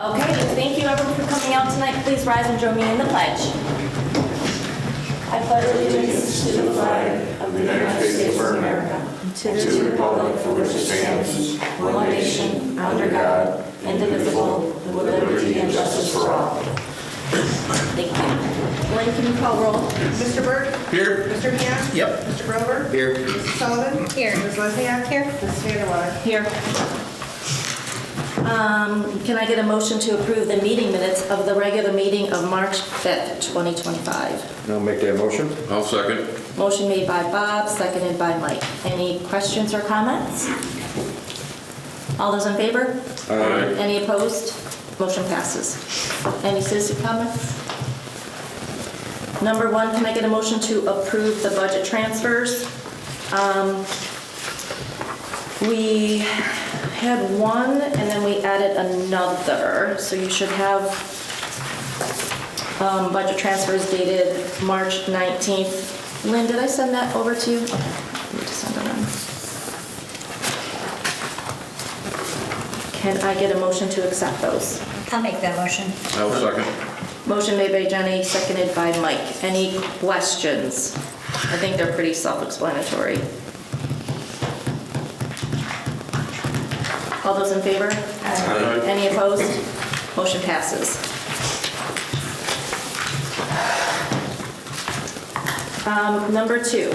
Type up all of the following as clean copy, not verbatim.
Okay, thank you everyone for coming out tonight. Please rise and join me in the pledge. I pledge allegiance to the flag of the United States of America, to the republic for which it stands, one nation, under God, indivisible, with liberty and justice for all. Thank you. Glenn, can you call roll? Mr. Burke? Here. Mr. Ham? Yep. Mr. Grover? Here. Mrs. Sullivan? Here. Ms. Lesniak? Here. Mrs. Vanderwater? Here. Can I get a motion to approve the meeting minutes of the regular meeting of March 5th, 2025? I'll make that motion. I'll second. Motion made by Bob, seconded by Mike. Any questions or comments? All those in favor? Aye. Any opposed? Motion passes. Any citizen comments? Number one, can I get a motion to approve the budget transfers? We had one and then we added another. So you should have budget transfers dated March 19th. Lynn, did I send that over to you? Okay, I need to send it on. Can I get a motion to accept those? I'll make that motion. I'll second. Motion made by Jenny, seconded by Mike. Any questions? I think they're pretty self-explanatory. All those in favor? Aye. Any opposed? Motion passes. Number two.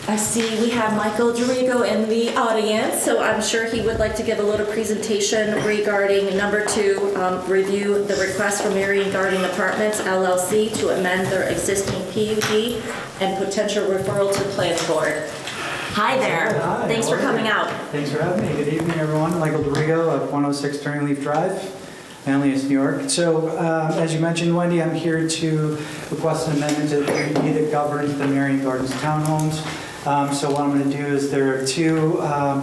I see we have Michael Dorigo in the audience, so I'm sure he would like to give a little presentation regarding number two, review the request from Marion Garden Apartments LLC to amend their existing PUD and potential referral to planning board. Hi there. Hi, Thanks for how are coming you? out. Thanks for having me. Good evening, everyone. Michael Dorigo of 106 Turning Leaf Drive, Manlius, New York. So, as you mentioned, Wendy, I'm here to request an amendment to the PUD that governs the Marion Gardens townhomes. So what I'm going to do is there are two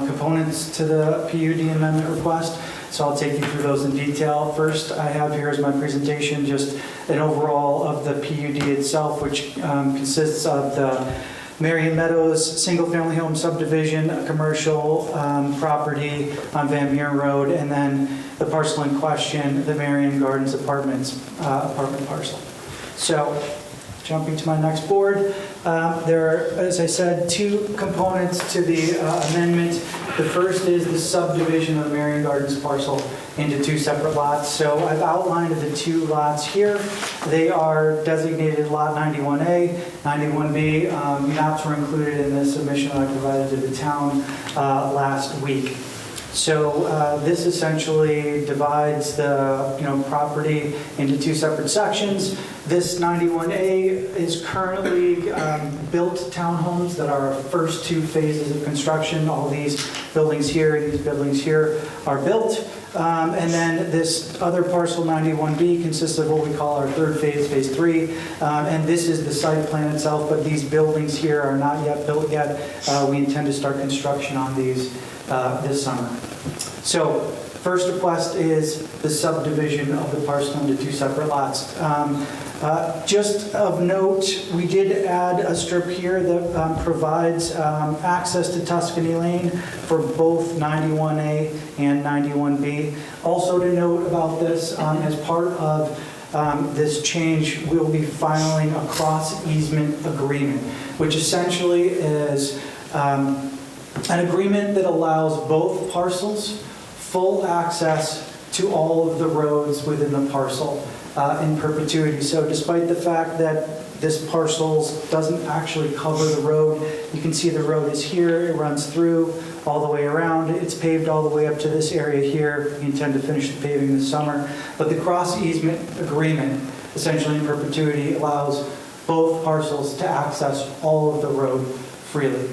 components to the PUD amendment request. So I'll take you through those in detail. First, I have here as my presentation just an overall of the PUD itself, which consists of the Marion Meadows single-family home subdivision, a commercial property on Van Buren Road, and then the parcel in question, the Marion Gardens Apartments apartment parcel. So, jumping to my next board, there are, as I said, two components to the amendment. The first is the subdivision of the Marion Gardens parcel into two separate lots. So I've outlined the two lots here. They are designated Lot 91A, 91B. Maps were included in the submission I provided to the town last week. So this essentially divides the property into two separate sections. This 91A is currently built townhomes that are our first two phases of construction. All these buildings here and these buildings here are built. And then this other parcel 91B consists of what we call our third phase, phase 3. And this is the site plan itself, but these buildings here are not yet built yet. We intend to start construction on these this summer. So first request is the subdivision of the parcel into two separate lots. Just of note, we did add a strip here that provides access to Tuscany Lane for both 91A and 91B. Also to note about this, as part of this change, we'll be filing a cross easement agreement, which essentially is an agreement that allows both parcels full access to all of the roads within the parcel in perpetuity. So despite the fact that this parcel doesn't actually cover the road, you can see the road is here, it runs through all the way around, it's paved all the way up to this area here. We intend to finish the paving this summer. But the cross easement agreement, essentially in perpetuity, allows both parcels to access all of the road freely.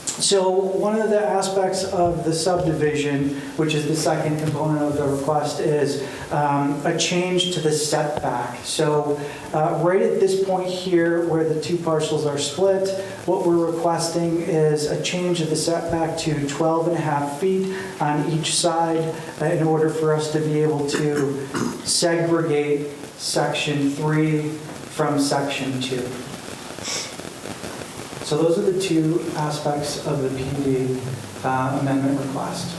So one of the aspects of the subdivision, which is the second component of the request, is a change to the setback. So right at this point here where the two parcels are split, what we're requesting is a change of the setback to 12.5 feet on each side in order for us to be able to segregate Section 3 from Section 2. So those are the two aspects of the PUD amendment request.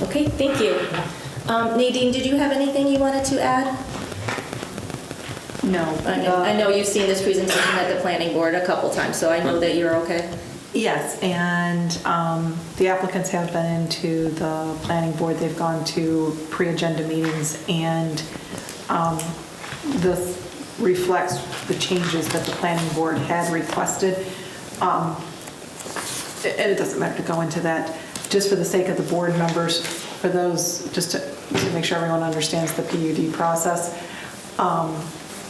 Okay, thank you. Nadine, did you have anything you wanted to add? No. I know you've seen this presentation at the planning board a couple times, so I know that you're okay. Yes, and the applicants have been into the planning board. They've gone to pre-agenda meetings, and this reflects the changes that the planning board had requested. And it doesn't matter to go into that. Just for the sake of the board members, for those, just to make sure everyone understands the PUD process,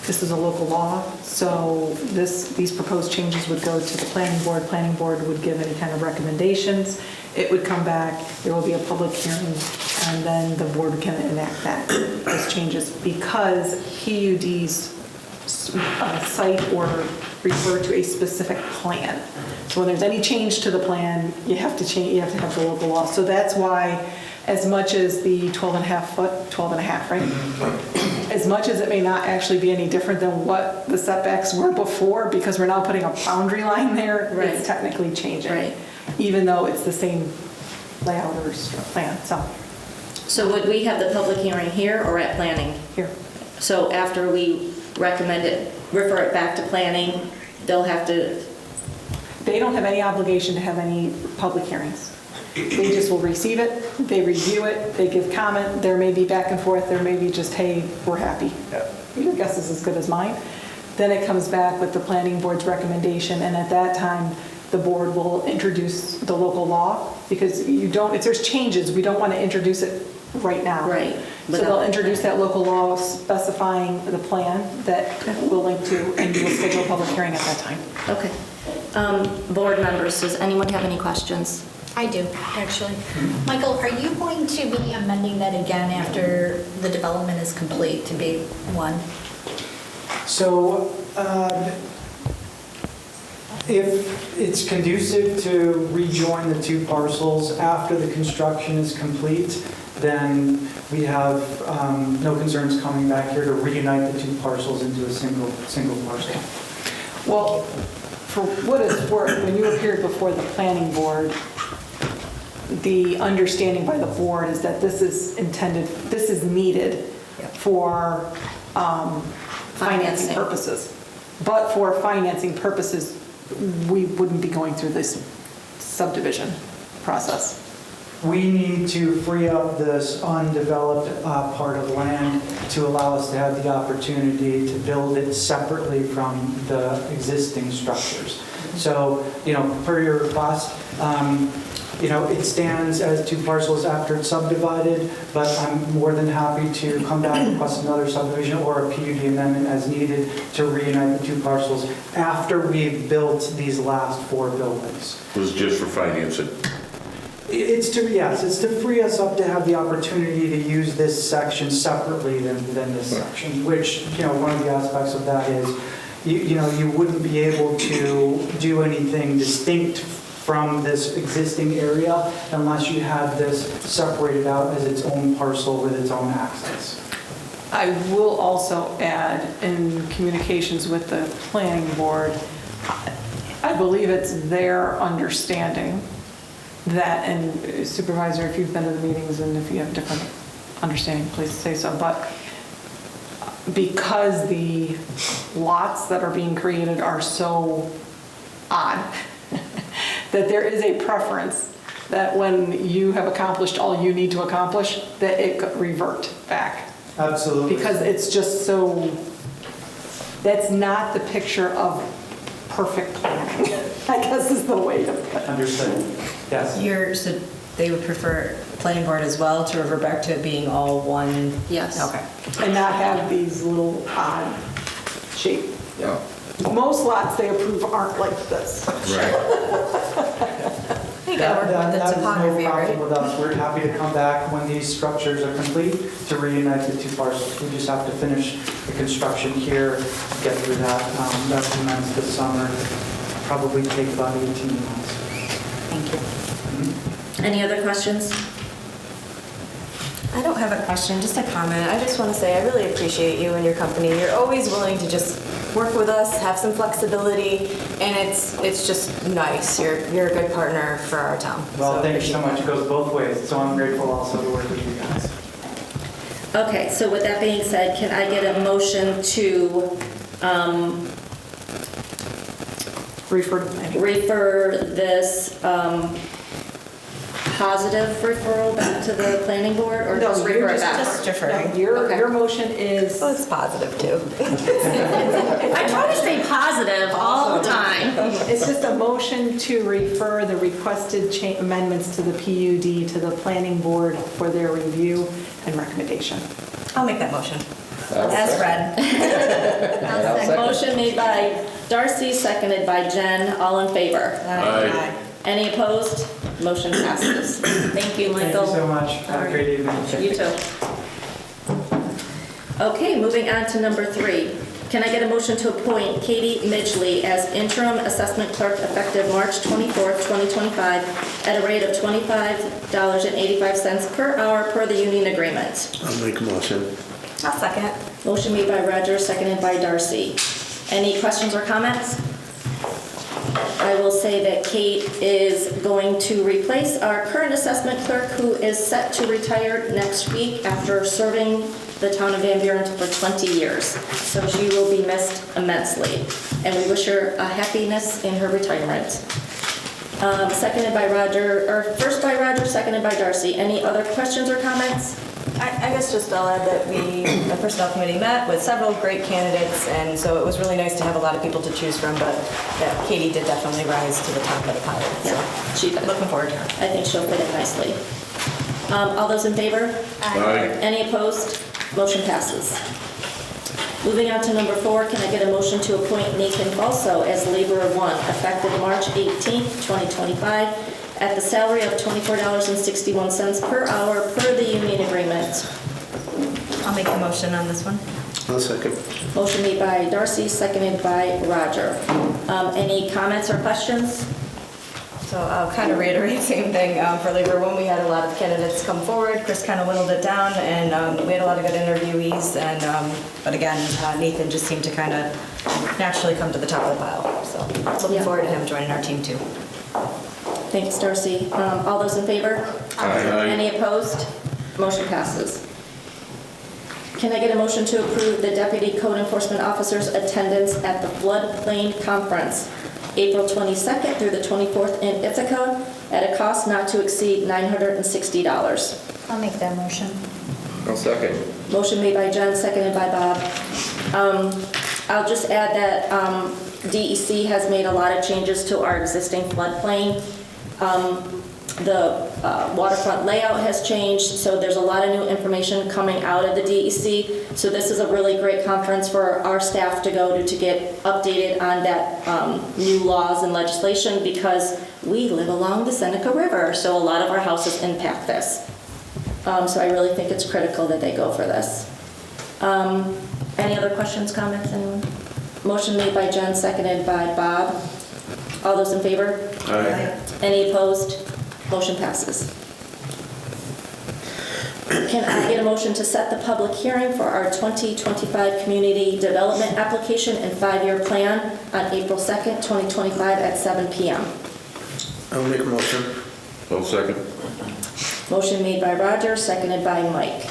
this is a local law, so these proposed changes would go to the planning board. Planning board would give any kind of recommendations. It would come back, there will be a public hearing, and then the board can enact those changes. Because PUDs cite or refer to a specific plan. So when there's any change to the plan, you have to have the local law. So that's why, as much as the 12.5 foot, 12.5, right? As much as it may not actually be any different than what the setbacks were before, because we're now putting a boundary line there, Right. it's technically changing. Right. Even though it's the same layout or plan, So would we have the public hearing here or at planning? here. So after we recommend it, refer it back to planning, they'll have to, They don't have any obligation to have any public hearings. They just will receive it, they review it, they give comment, there may be back and forth, there may be just, hey, we're happy. Your guess is as good as mine. Then it comes back with the planning board's recommendation, and at that time, the board will introduce the local law, because if there's changes, we don't want to introduce it right now. Right. So they'll introduce that local law specifying the plan that we'll link to, and we will schedule a public hearing at that time. okay. Board members, does anyone have any questions? I do, actually. Michael, are you going to be amending that again after the development is complete to be one? So if it's conducive to rejoin the two parcels after the construction is complete, then we have no concerns coming back here to reunite the two parcels into a single parcel. Well, for what it's worth, when you appeared before the planning board, the understanding by the board is that this is needed for financing purposes. But for financing purposes, we wouldn't be going through this subdivision process. We need to free up this undeveloped part of land to allow us to have the opportunity to build it separately from the existing structures. So, per your request, it stands as two parcels after it's subdivided, but I'm more than happy to come back and request another subdivision or a PUD amendment as needed to reunite the two parcels after we've built these last 4 buildings. It was just for financing. It's to free us up to have the opportunity to use this section separately than this section, which, one of the aspects of that is, you wouldn't be able to do anything distinct from this existing area unless you had this separated out as its own parcel with its own access. I will also add, in communications with the planning board, I believe it's their understanding that, and Supervisor, if you've been to the meetings and if you have a different understanding, please say so, but because the lots that are being created are so odd, that there is a preference that when you have accomplished all you need to accomplish, that it could revert back. Absolutely. Because it's just so, that's not the picture of perfect planning, I guess is the way to put it. Understood. Yes. So they would prefer planning board as well to revert back to it being all one? Yes. Okay. And not have these little odd shape. Yeah. Most lots they approve aren't like this. Right. You gotta work with the That is topography, no problem right? with us. We're happy to come back when these structures are complete to reunite the two parcels. We just have to finish the construction here, get through that. That commenced this summer. Probably take about 18 months. Thank you. Any other questions? I don't have a question, just a comment. I just want to say I really appreciate you and your company. You're always willing to just work with us, have some flexibility, and it's just nice. You're a good partner for our town. Well, So thank you so appreciate much. It goes both ways. So I'm grateful also to work with you guys. Okay, so with that being said, can I get a motion to Refer to planning. refer this positive referral back to the planning board, or No, just you're refer it just- back? Just deferring. No, Your Okay. your motion is, Well, it's positive too. I try to stay positive all the time. it's just a motion to refer the requested amendments to the PUD to the planning board for their review and recommendation. I'll make that motion. As read. Motion made by Darcy, seconded by Jen. All in favor? Aye. Any opposed? Motion passes. Thank you, Thank Michael. you so much. Have a great evening. You too. Okay, moving on to number 3. Can I get a motion to appoint Katie Midgley as interim assessment clerk effective March 24th, 2025, at a rate of $25.85 per hour per the union agreement? I'll make a motion. I'll second. Motion made by Roger, seconded by Darcy. Any questions or comments? I will say that Kate is going to replace our current assessment clerk, who is set to retire next week after serving the town of Van Buren for 20 years. So she will be missed immensely, and we wish her a happiness in her retirement. Seconded by Roger, or first by Roger, seconded by Darcy. Any other questions or comments? I guess just I'll add that the personnel committee met with several great candidates, and so it was really nice to have a lot of people to choose from, but that Katie did definitely rise to the top of the pile. So She did. looking forward to her. I think she'll fit it nicely. All those in favor? Aye. Any opposed? Motion passes. Moving on to number 4, can I get a motion to appoint Nathan Falso as laborer 1, effective March 18th, 2025, at the salary of $24.61 per hour per the union agreement? I'll make the motion on this one. I'll second. Motion made by Darcy, seconded by Roger. Any comments or questions? So I'll kind of reiterate same thing for Labor One. We had a lot of candidates come forward. Chris kind of whittled it down, and we had a lot of good interviewees. And but again, Nathan just seemed to kind of naturally come to the top of the pile. So looking Yeah. forward to him joining our team too. Thanks, Darcy. All those in favor? Aye. Any opposed? Motion passes. Can I get a motion to approve the Deputy Code Enforcement Officer's attendance at the Floodplain Conference, April 22nd through the 24th in Ithaca, at a cost not to exceed $960? I'll make that motion. I'll second. Motion made by Jen, seconded by Bob. I'll just add that DEC has made a lot of changes to our existing floodplain. The waterfront layout has changed, so there's a lot of new information coming out of the DEC. So this is a really great conference for our staff to go to get updated on that new laws and legislation, because we live along the Seneca River, so a lot of our houses impact this. So I really think it's critical that they go for this. Any other questions, comments, anyone? Motion made by Jen, seconded by Bob. All those in favor? Aye. Any opposed? Motion passes. Can I get a motion to set the public hearing for our 2025 community development application and 5-year plan on April 2nd, 2025 at 7 p.m.? I'll make a motion. I'll second. Motion made by Roger, seconded by Mike.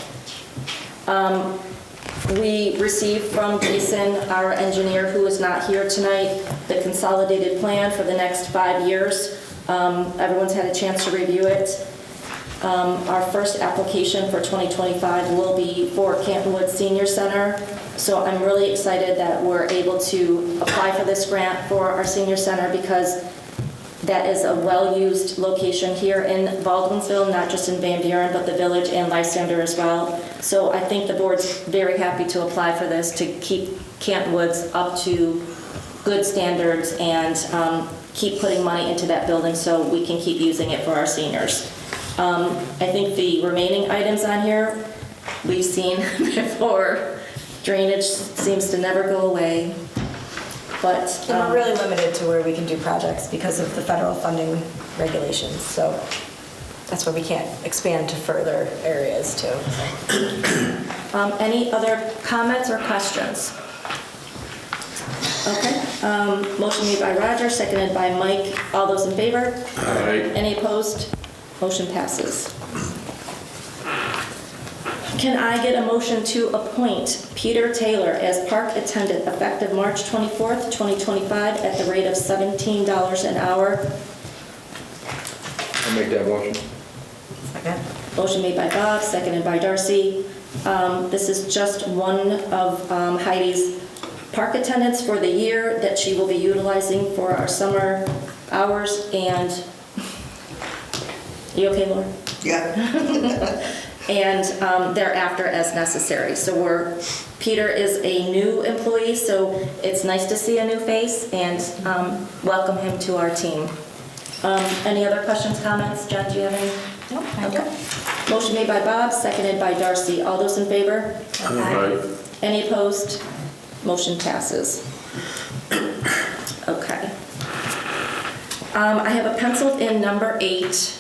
We received from Jason, our engineer who is not here tonight, the consolidated plan for the next 5 years. Everyone's had a chance to review it. Our first application for 2025 will be for Cantonwood Senior Center. So I'm really excited that we're able to apply for this grant for our senior center, because that is a well-used location here in Baldwinsville, not just in Van Buren, but the village and Lysander as well. So I think the board's very happy to apply for this to keep Cantonwoods up to good standards and keep putting money into that building so we can keep using it for our seniors. I think the remaining items on here we've seen before. Drainage seems to never go away. But And we're really limited to where we can do projects because of the federal funding regulations. So that's why we can't expand to further areas too. Any other comments or questions? Okay, motion made by Roger, seconded by Mike. All those in favor? Aye. Any opposed? Motion passes. Can I get a motion to appoint Peter Taylor as park attendant effective March 24th, 2025 at the rate of $17 an hour? I'll make that motion. Second. Motion made by Bob, seconded by Darcy. This is just one of Heidi's park attendants for the year that she will be utilizing for our summer hours. And, you okay, Laura? Yeah. And thereafter as necessary. So Peter is a new employee, so it's nice to see a new face and welcome him to our team. Any other questions, comments? Jen, do you have any? Nope, I don't. Okay. Motion made by Bob, seconded by Darcy. All those in favor? Aye. Any opposed? Motion passes. Okay. I have a penciled in number 8.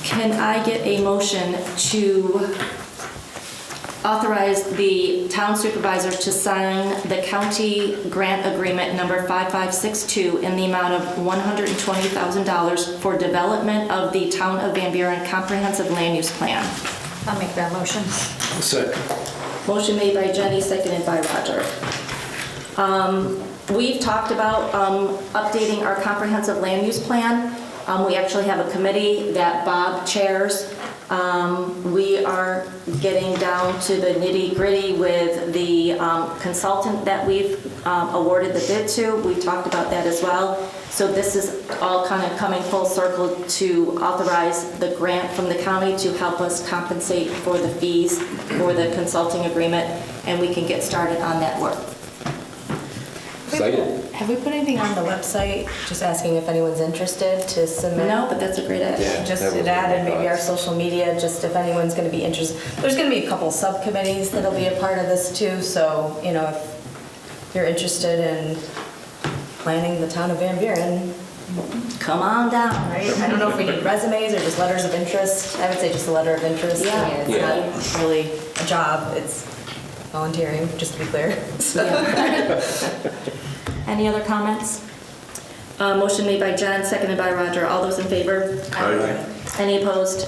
Can I get a motion to authorize the town supervisor to sign the county grant agreement number 5562 in the amount of $120,000 for development of the Town of Van Buren Comprehensive Land Use Plan? I'll make that motion. Second. Motion made by Jenny, seconded by Roger. We've talked about updating our comprehensive land use plan. We actually have a committee that Bob chairs. We are getting down to the nitty-gritty with the consultant that we've awarded the bid to. We talked about that as well. So this is all kind of coming full circle to authorize the grant from the county to help us compensate for the fees for the consulting agreement, and we can get started on that work. Excited. Have we put anything on the website, just asking if anyone's interested to submit? No, but that's a great idea. Yeah. Just That was that and my maybe our thoughts. social media, just if anyone's going to be interested. There's going to be a couple subcommittees that'll be a part of this too, so, you know, if you're interested in planning the town of Van Buren, Come on down. right? I don't know if we need resumes or just letters of interest. I would say just a letter of interest. Yeah. I mean, it's not really a job, it's volunteering, just to be clear. So. Any other comments? Motion made by Jen, seconded by Roger. All those in favor? Aye. Any opposed?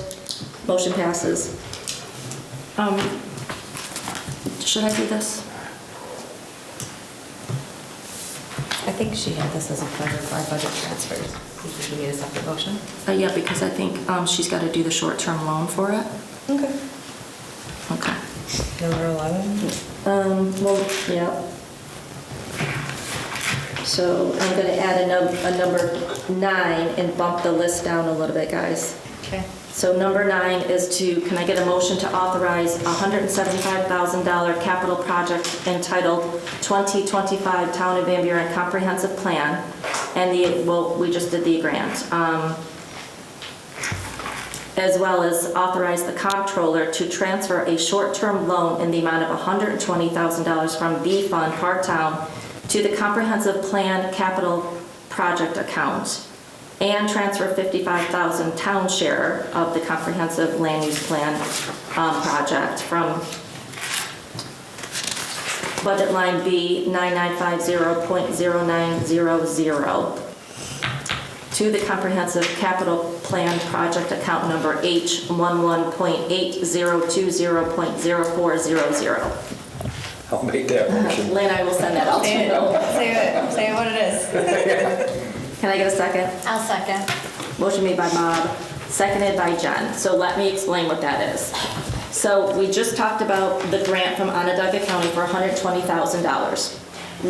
Motion passes. Should I do this? I think she had this as a part of our budget transfers. Do you need a separate motion? Yeah, because I think she's got to do the short-term loan for it. Okay. Okay. Number 11? Well, yeah. So I'm going to add a number 9 and bump the list down a little bit, guys. Okay. So number 9 is can I get a motion to authorize a $175,000 capital project entitled 2025 Town of Van Buren Comprehensive Plan, and we just did the grant. As well as authorize the comptroller to transfer a short-term loan in the amount of $120,000 from the fund part-town to the comprehensive plan capital project account, and transfer $55,000 town share of the comprehensive land use plan project from budget line B 9950.0900 to the comprehensive capital plan project account number H11.8020.0400. I'll make that motion. Lynn, I will send that out to you. Say what it is. Can I get a second? I'll second. Motion made by Bob, seconded by Jen. So let me explain what that is. So we just talked about the grant from Onondaga County for $120,000.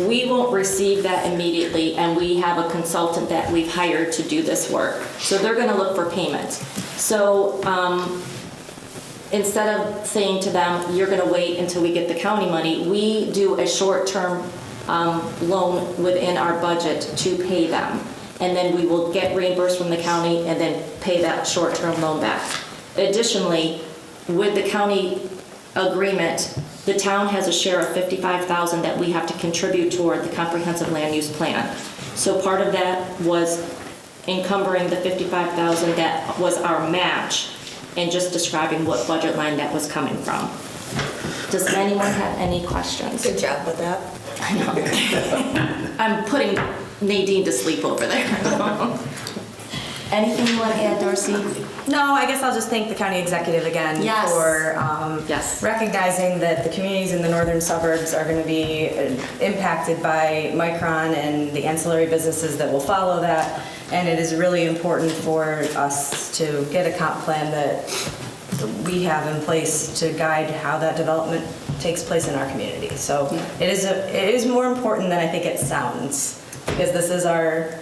We won't receive that immediately, and we have a consultant that we've hired to do this work. So they're going to look for payment. So instead of saying to them, you're going to wait until we get the county money, we do a short-term loan within our budget to pay them. And then we will get reimbursed from the county and then pay that short-term loan back. Additionally, with the county agreement, the town has a share of $55,000 that we have to contribute toward the comprehensive land use plan. So part of that was encumbering the 55,000 that was our match and just describing what budget line that was coming from. Does anyone have any questions? Good job with that. I know. I'm putting Nadine to sleep over there. Anything you want to add, Darcy? No, I guess I'll just thank the county executive again Yes. for Yes. recognizing that the communities in the northern suburbs are going to be impacted by Micron and the ancillary businesses that will follow that. And it is really important for us to get a comp plan that we have in place to guide how that development takes place in our community. So it is more important than I think it sounds, because this is our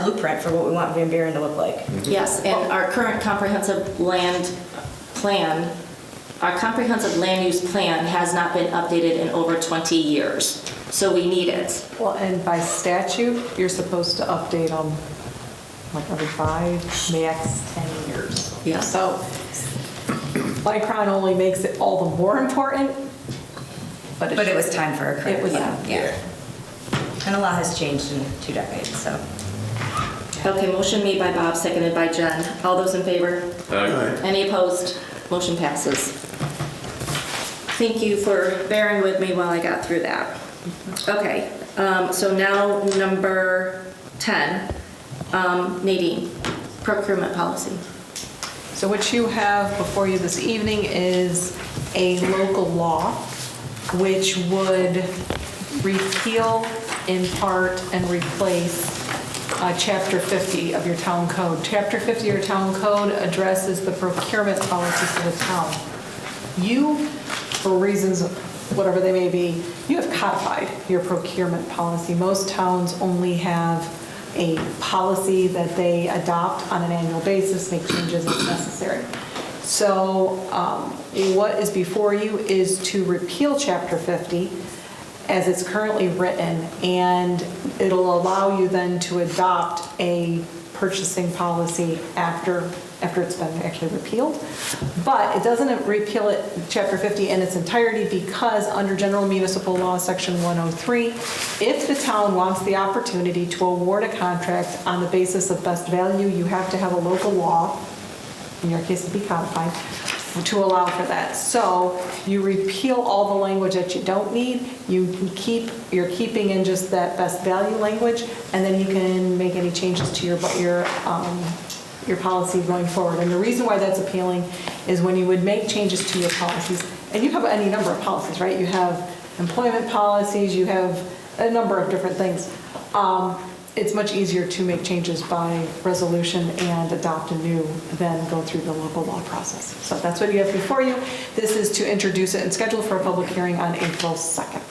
blueprint for what we want Van Buren to look like. Yes, and our current comprehensive land plan, our comprehensive land use plan has not been updated in over 20 years. So we need it. Well, and by statute, you're supposed to update them like every 5, max 10 years. Yeah. So Micron only makes it all the more important, But it was time for a credit. It was, Yeah. And a lot has changed in 2 decades, so. Okay, motion made by Bob, seconded by Jen. All those in favor? Aye. Any opposed? Motion passes. Thank you for bearing with me while I got through that. Okay, so now number 10, Nadine, procurement policy. So what you have before you this evening is a local law which would repeal in part and replace Chapter 50 of your town code. Chapter 50 of your town code addresses the procurement policies of the town. You, for reasons whatever they may be, you have codified your procurement policy. Most towns only have a policy that they adopt on an annual basis, make changes as necessary. So what is before you is to repeal Chapter 50 as it's currently written, and it'll allow you then to adopt a purchasing policy after it's been actually repealed. But it doesn't repeal it, Chapter 50 in its entirety, because under General Municipal Law, Section 103, if the town wants the opportunity to award a contract on the basis of best value, you have to have a local law, in your case it'd be codified, to allow for that. So you repeal all the language that you don't need, you're keeping in just that best value language, and then you can make any changes to your policy going forward. And the reason why that's appealing is when you would make changes to your policies, and you have any number of policies, right? You have employment policies, you have a number of different things. It's much easier to make changes by resolution and adopt a new than go through the local law process. So that's what you have before you. This is to introduce it and schedule for a public hearing on April 2nd.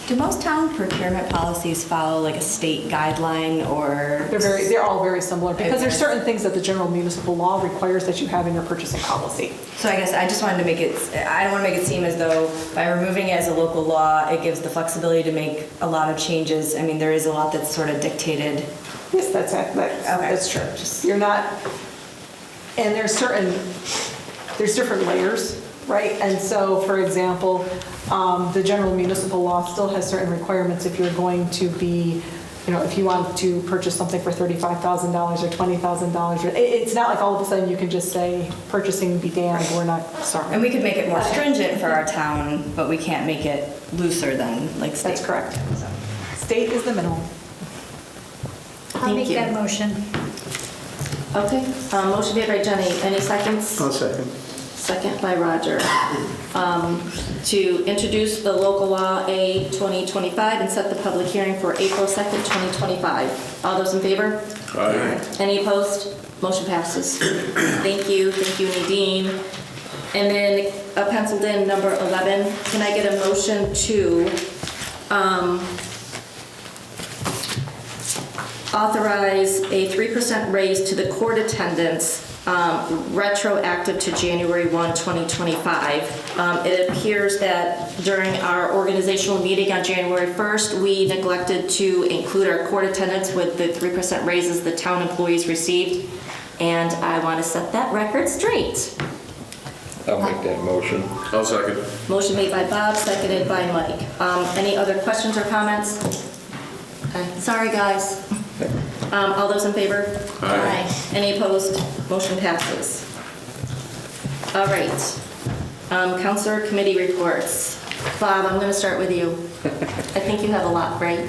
Do most town procurement policies follow like a state guideline or? They're all very similar because there's certain things that the general municipal law requires that you have in your purchasing policy. So I guess I just wanted to make it, I don't want to make it seem as though by removing it as a local law, it gives the flexibility to make a lot of changes. I mean, there is a lot that's sort of dictated. Yes, that's true. You're not, and there's different layers, right? And so, for example, the general municipal law still has certain requirements if you're going to be, if you want to purchase something for $35,000 or $20,000. It's not like all of a sudden you can just say, purchasing be damned, we're not sorry. And we could make it more stringent for our town, but we can't make it looser than like state. That's correct. State is the minimum. I'll make you. that motion. Okay, motion made by Jenny. Any seconds? I'll second. Second by Roger. To introduce the local law A 2025 and set the public hearing for April 2nd, 2025. All those in favor? Aye. Any opposed? Motion passes. Thank you, Nadine. And then penciled in number 11, can I get a motion to authorize a 3% raise to the court attendance retroactive to January 1, 2025. It appears that during our organizational meeting on January 1st, we neglected to include our court attendance with the 3% raises the town employees received, and I want to set that record straight. I'll make that motion. I'll second. Motion made by Bob, seconded by Mike. Any other questions or comments? Sorry, guys. All those in favor? Aye. Any opposed? Motion passes. All right. Counselor committee reports. Bob, I'm going to start with you. I think you have a lot, right?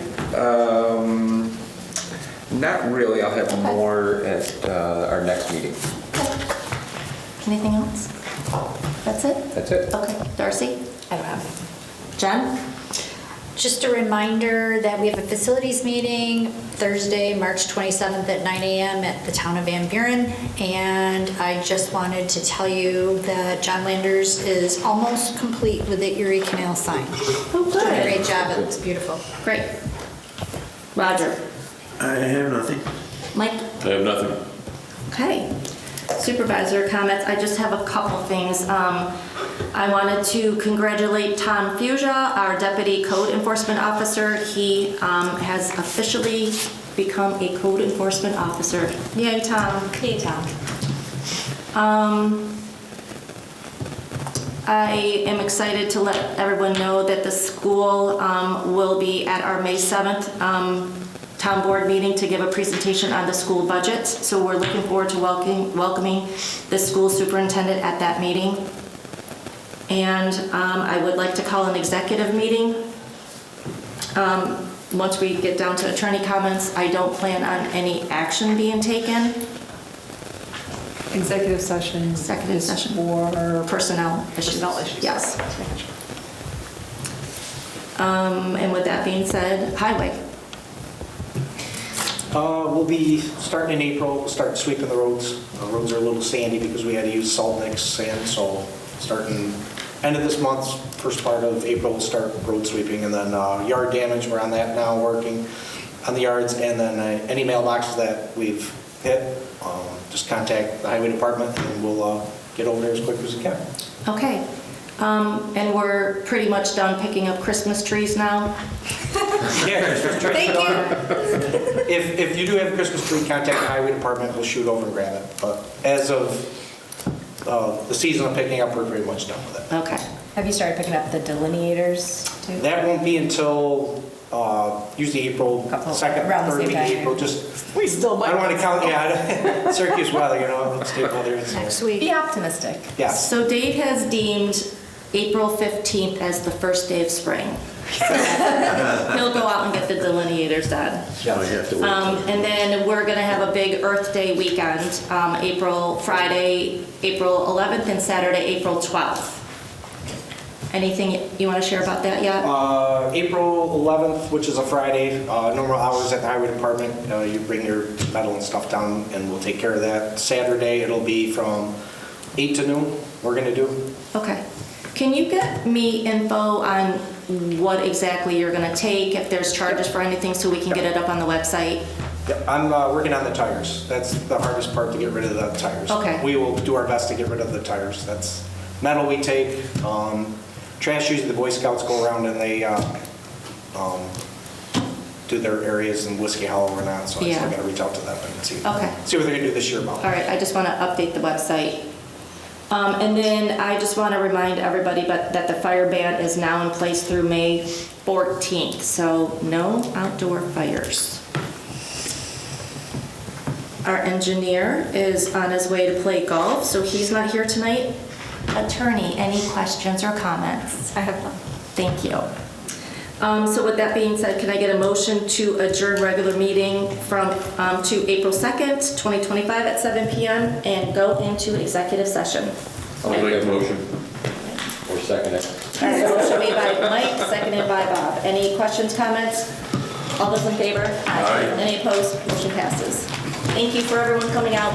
Not really. I'll have more at our next meeting. Anything else? That's it? That's it. Okay. Darcy? I don't have. Jen? Just a reminder that we have a facilities meeting Thursday, March 27th at 9 a.m. at the town of Van Buren. And I just wanted to tell you that John Landers is almost complete with the Erie Canal sign. Oh, Did a good. great job. It looks beautiful. Great. Roger? I have nothing. Mike? I have nothing. Okay. Supervisor comments. I just have a couple things. I wanted to congratulate Tom Fusia, our Deputy Code Enforcement Officer. He has officially become a Code Enforcement Officer. Yay, Tom. Hey, Tom. I am excited to let everyone know that the school will be at our May 7th town board meeting to give a presentation on the school budget. So we're looking forward to welcoming the school superintendent at that meeting. And I would like to call an executive meeting. Once we get down to attorney comments, I don't plan on any action being taken. Executive session. Executive session. For Personnel issues. Personnel issues. Yes. And with that being said, highway. We'll be starting in April, we'll start sweeping the roads. Roads are a little sandy because we had to use salt mix sand, so starting end of this month, first part of April, we'll start road sweeping, and then yard damage, we're on that now, working on the yards, and then any mailboxes that we've hit, just contact the highway department and we'll get over there as quick as we can. Okay. And we're pretty much done picking up Christmas trees now. Yeah, Christmas tree. Thank you. If you do have a Christmas tree, contact the highway department, we'll shoot over and grab it. But as of the season of picking up, we're pretty much done with it. Okay. Have you started picking up the delineators too? That won't be until usually April Couple- 2nd, around the 3rd same week of time. April. Just We still might. I don't want to count. Yeah, Syracuse weather, you know, state weather. Next week. Be optimistic. Yes. So Dave has deemed April 15th as the first day of spring. So he'll go out and get the delineators done. So you have to wait. And then we're gonna have a big Earth Day weekend, Friday, April 11th and Saturday, April 12th. Anything you wanna share about that yet? April 11th, which is a Friday, normal hours at the highway department. You bring your metal and stuff down and we'll take care of that. Saturday, it'll be from 8 to noon, we're gonna do. Okay. Can you get me info on what exactly you're gonna take, if there's charges for anything, so we can get it up on the website? Yeah, I'm working on the tires. That's the hardest part, to get rid of the tires. Okay. We will do our best to get rid of the tires. That's metal we take. Trash, usually the Boy Scouts go around and they do their areas in Whiskey Hollow or not, so I Yeah. still gotta reach out to them and see Okay. what they're gonna do this year about it. All right, I just want to update the website. And then I just want to remind everybody that the fire ban is now in place through May 14th, so no outdoor fires. Our engineer is on his way to play golf, so he's not here tonight. Attorney, any questions or comments? I have none. Thank you. So with that being said, can I get a motion to adjourn regular meeting to April 2nd, 2025 at 7 p.m. and go into executive session? I'll make a motion. Or second it. All right, motion made by Mike, seconded by Bob. Any questions, comments? All those in favor? Aye. Any opposed? Motion passes. Thank you for everyone coming out.